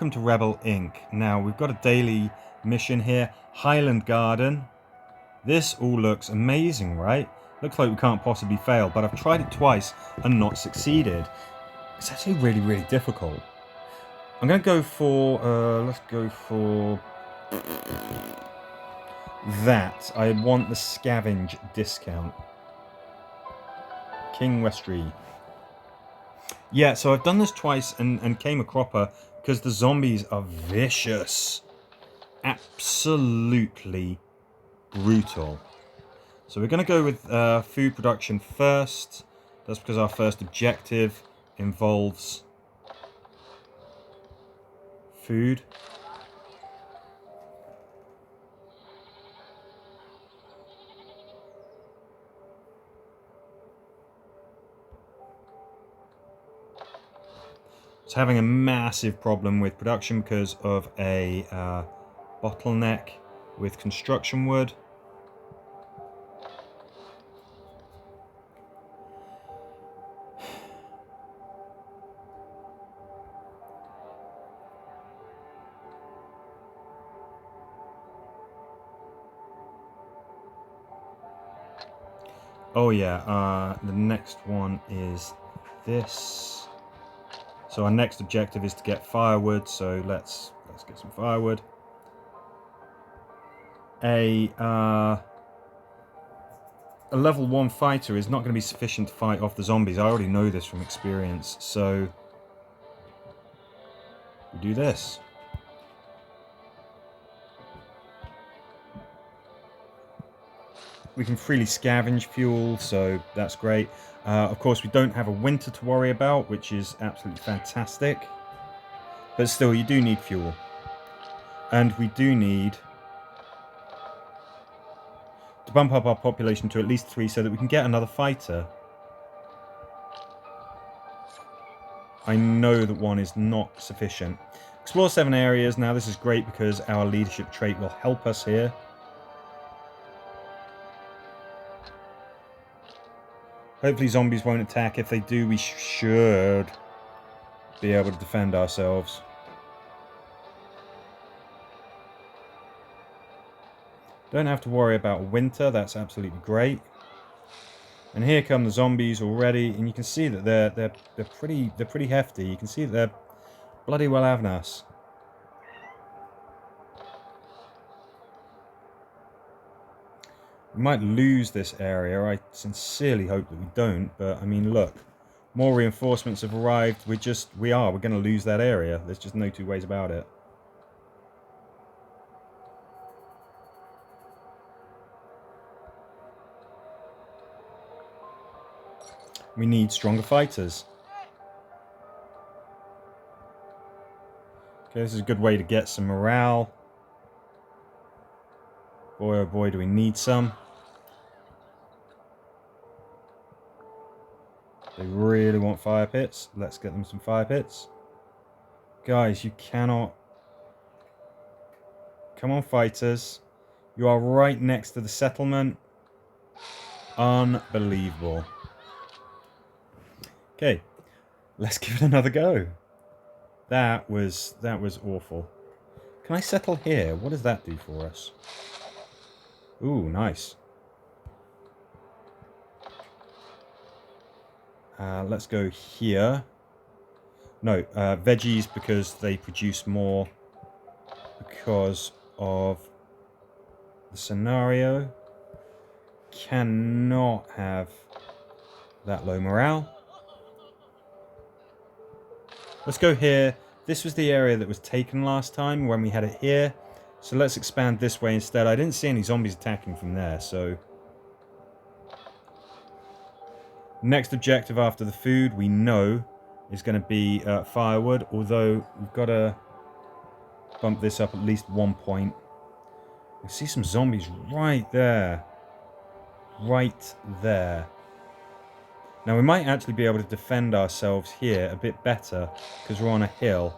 welcome to Rebel Inc. Now, we've got a daily mission here. Highland Garden. This all looks amazing, right? Looks like we can't possibly fail, but I've tried it twice and not succeeded. It's actually really, really difficult. I'm going to go for... let's go for... that. I want the scavenge discount. King Westry. Yeah, so I've done this twice and came a cropper because the zombies are vicious. Absolutely brutal. So we're going to go with food production first. That's because our first objective involves food. It's having a massive problem with production because of a bottleneck with construction wood. Oh yeah, the next one is this. So our next objective is to get firewood, so let's get some firewood. A level 1 fighter is not going to be sufficient to fight off the zombies. I already know this from experience, so we do this. We can freely scavenge fuel, so that's great. Of course, we don't have a winter to worry about, which is absolutely fantastic. But still, you do need fuel. And we do need to bump up our population to at least 3 so that we can get another fighter. I know that 1 is not sufficient. Explore 7 areas. Now, this is great because our leadership trait will help us here. Hopefully zombies won't attack. If they do, we should be able to defend ourselves. Don't have to worry about winter. That's absolutely great. And here come the zombies already, and you can see that they're pretty hefty. You can see that they're bloody well having us. We might lose this area. I sincerely hope that we don't, but I mean, look, more reinforcements have arrived. We're going to lose that area. There's just no two ways about it. We need stronger fighters. Okay, this is a good way to get some morale. Boy, oh boy, do we need some. They really want fire pits. Let's get them some fire pits. Guys, you cannot... Come on, fighters. You are right next to the settlement. Unbelievable. Okay, let's give it another go. That was awful. Can I settle here? What does that do for us? Ooh, nice. Let's go here. No, veggies because they produce more because of the scenario. Cannot have that low morale. Let's go here. This was the area that was taken last time when we had it here. So let's expand this way instead. I didn't see any zombies attacking from there, so... Next objective after the food, we know, is going to be firewood. Although, we've got to bump this up at least 1 point. I see some zombies right there. Right there. Now, we might actually be able to defend ourselves here a bit better, because we're on a hill.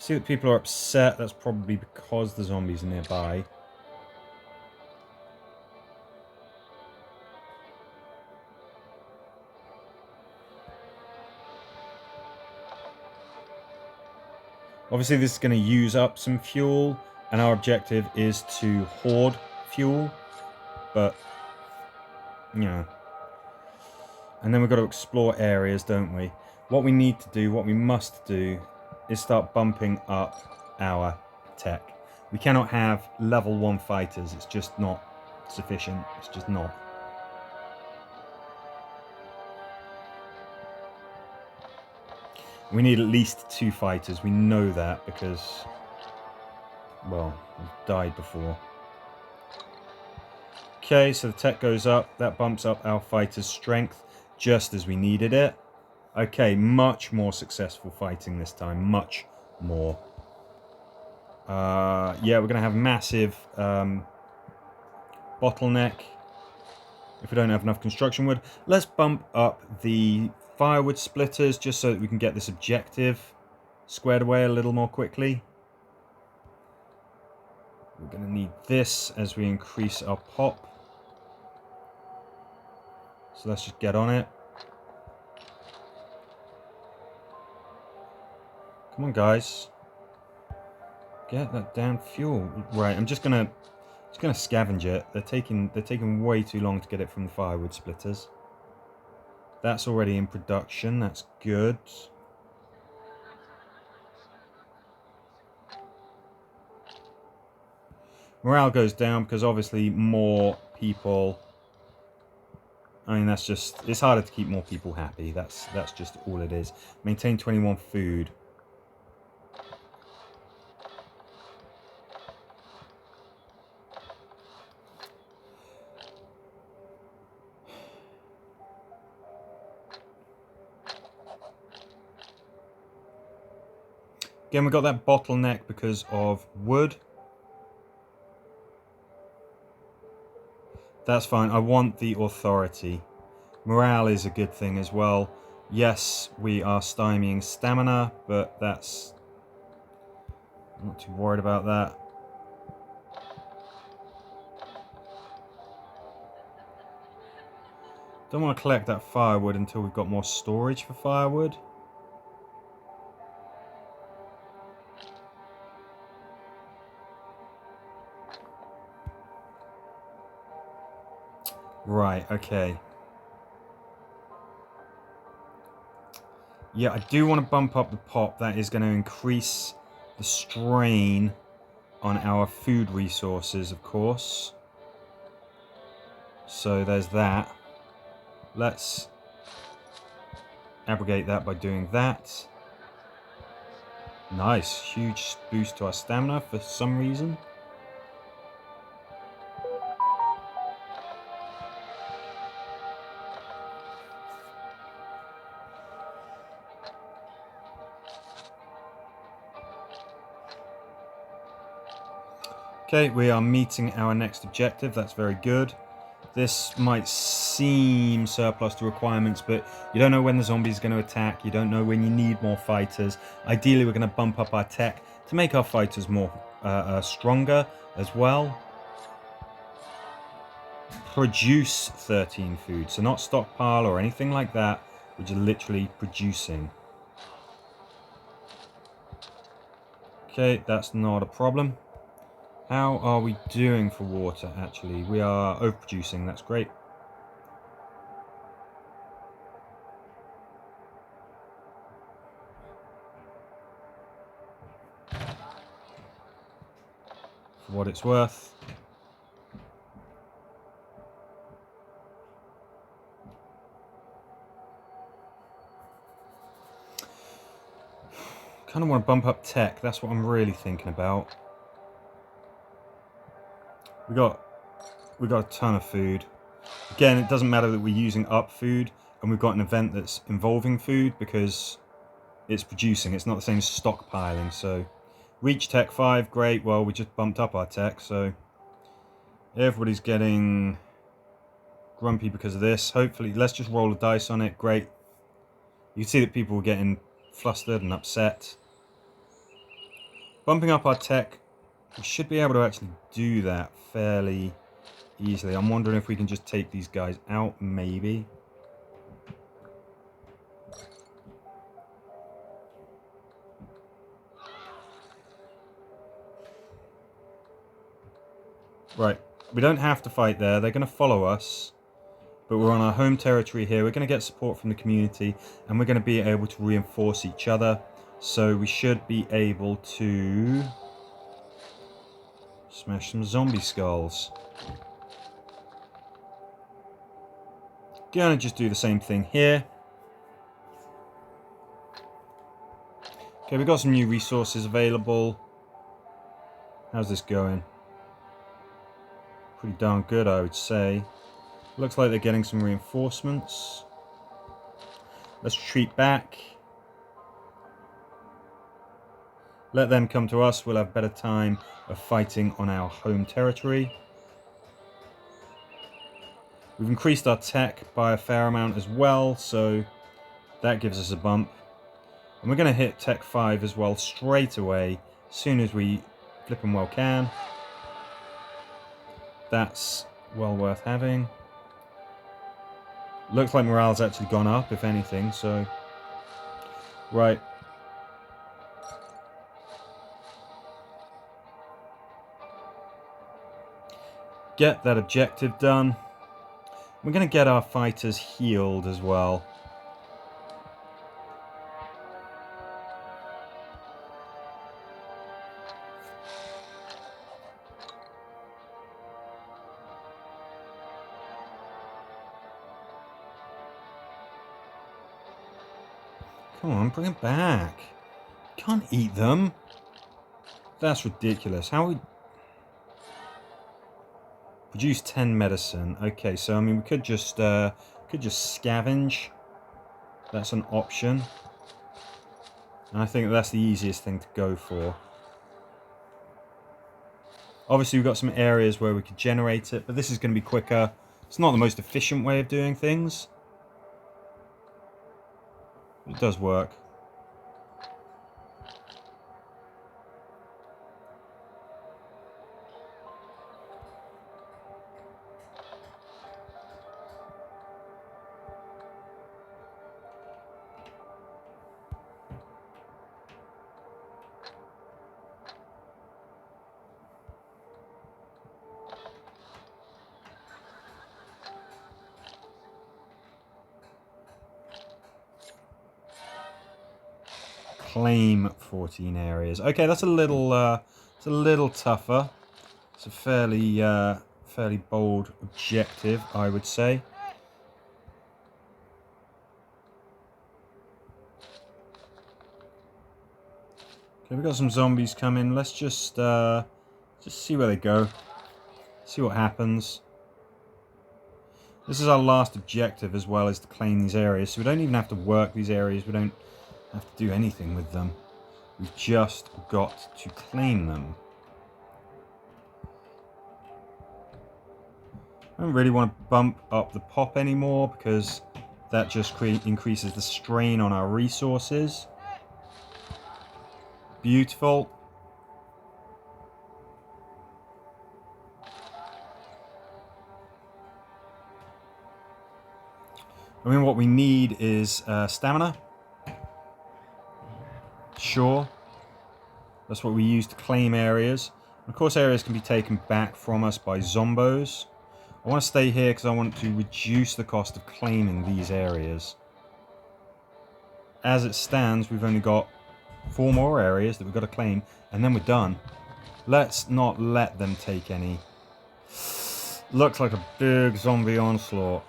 See that people are upset. That's probably because the zombies are nearby. Obviously, this is going to use up some fuel, and our objective is to hoard fuel, but, you know. And then we've got to explore areas, don't we? What we need to do, what we must do, is start bumping up our tech. We cannot have level 1 fighters, it's just not sufficient, it's just not. We need at least 2 fighters, we know that because, well, we've died before. Okay, so the tech goes up, that bumps up our fighter's strength just as we needed it. Okay, much more successful fighting this time, much more. Yeah, we're going to have massive bottleneck if we don't have enough construction wood. Let's bump up the firewood splitters just so that we can get this objective squared away a little more quickly. We're going to need this as we increase our pop. So let's just get on it. Come on, guys. Get that damn fuel. Right, I'm just gonna scavenge it. They're taking way too long to get it from the firewood splitters. That's already in production. That's good. Morale goes down because obviously more people. I mean, that's just, it's harder to keep more people happy. That's just all it is. Maintain 21 food. Again, we got that bottleneck because of wood. That's fine. I want the authority. Morale is a good thing as well. Yes, we are stymieing stamina, but that's... I'm not too worried about that. Don't want to collect that firewood until we've got more storage for firewood. Right, okay. Yeah, I do want to bump up the pop. That is going to increase the strain on our food resources, of course. So there's that. Let's abrogate that by doing that. Nice, huge boost to our stamina for some reason. Okay, we are meeting our next objective. That's very good. This might seem surplus to requirements, but you don't know when the zombie's going to attack. You don't know when you need more fighters. Ideally, we're going to bump up our tech to make our fighters more stronger as well. Produce 13 food, so not stockpile or anything like that. We're just literally producing. Okay, that's not a problem. How are we doing for water, actually? We are overproducing, that's great. For what it's worth. Kind of want to bump up tech, that's what I'm really thinking about. We got a ton of food. Again, it doesn't matter that we're using up food and we've got an event that's involving food because it's producing. It's not the same as stockpiling. So reach tech 5, great. Well, we just bumped up our tech, so everybody's getting grumpy because of this. Hopefully, let's just roll a dice on it. Great. You can see that people are getting flustered and upset. Bumping up our tech, we should be able to actually do that fairly easily. I'm wondering if we can just take these guys out, maybe. Right. We don't have to fight there. They're going to follow us. But we're on our home territory here. We're going to get support from the community. And we're going to be able to reinforce each other. So we should be able to smash some zombie skulls. Gonna just do the same thing here. Okay, we've got some new resources available. How's this going? Pretty darn good, I would say. Looks like they're getting some reinforcements. Let's retreat back. Let them come to us. We'll have better time of fighting on our home territory. We've increased our tech by a fair amount as well, so that gives us a bump. And we're going to hit Tech 5 as well straight away, as soon as we flippin' well can. That's well worth having. Looks like morale's actually gone up, if anything, so... Right. Get that objective done. We're going to get our fighters healed as well. Come on, bring it back. Can't eat them. That's ridiculous. How we... Produce 10 medicine. Okay, so I mean we could just scavenge. That's an option. And I think that's the easiest thing to go for. Obviously we've got some areas where we could generate it, but this is going to be quicker. It's not the most efficient way of doing things. It does work. Claim 14 areas. Okay, that's a little tougher. It's a fairly bold objective, I would say. Okay, we've got some zombies coming. Let's just see where they go. See what happens. This is our last objective as well, is to claim these areas. So we don't even have to work these areas. We don't have to do anything with them. We've just got to claim them. I don't really want to bump up the pop anymore because that just increases the strain on our resources. Beautiful. I mean, what we need is stamina. Sure. That's what we use to claim areas. Of course, areas can be taken back from us by zombos. I want to stay here because I want to reduce the cost of claiming these areas. As it stands, we've only got 4 more areas that we've got to claim, and then we're done. Let's not let them take any. Looks like a big zombie onslaught.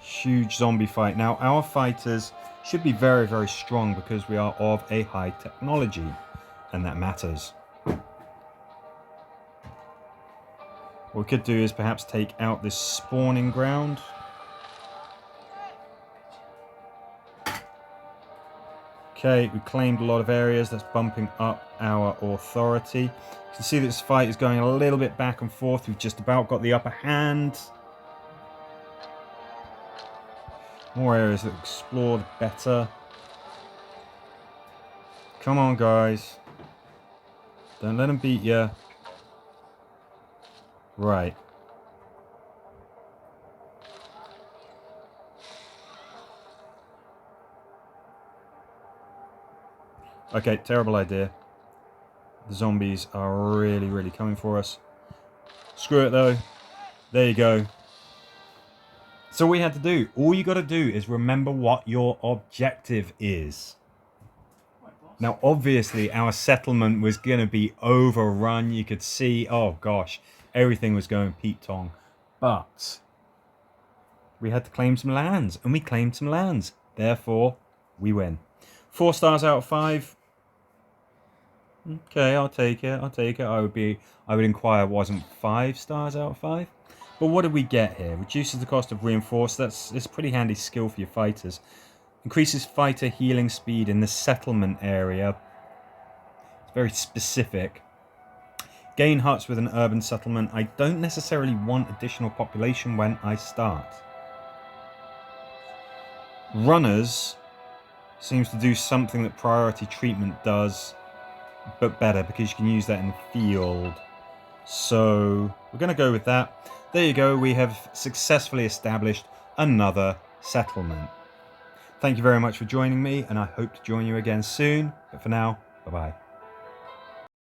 Huge zombie fight. Now, our fighters should be very, very strong because we are of a high technology, and that matters. What we could do is perhaps take out this spawning ground. Okay, we claimed a lot of areas. That's bumping up our authority. You can see that this fight is going a little bit back and forth. We've just about got the upper hand. More areas that explored better. Come on, guys. Don't let them beat you. Right. Okay, terrible idea. The zombies are really, really coming for us. Screw it though. There you go. So all we had to do, all you got to do is remember what your objective is. Now, obviously, our settlement was going to be overrun. You could see, oh gosh, everything was going Pete Tong. But we had to claim some lands, and we claimed some lands. Therefore, we win. 4 stars out of 5. Okay, I'll take it. I'll take it. I would inquire, wasn't 5 stars out of 5? But what did we get here? Reduces the cost of reinforced. It's pretty handy skill for your fighters. Increases fighter healing speed in the settlement area. It's very specific. Gain huts with an urban settlement. I don't necessarily want additional population when I start. Runners seems to do something that priority treatment does, but better, because you can use that in the field. So we're going to go with that. There you go, we have successfully established another settlement. Thank you very much for joining me, and I hope to join you again soon. But for now, bye-bye.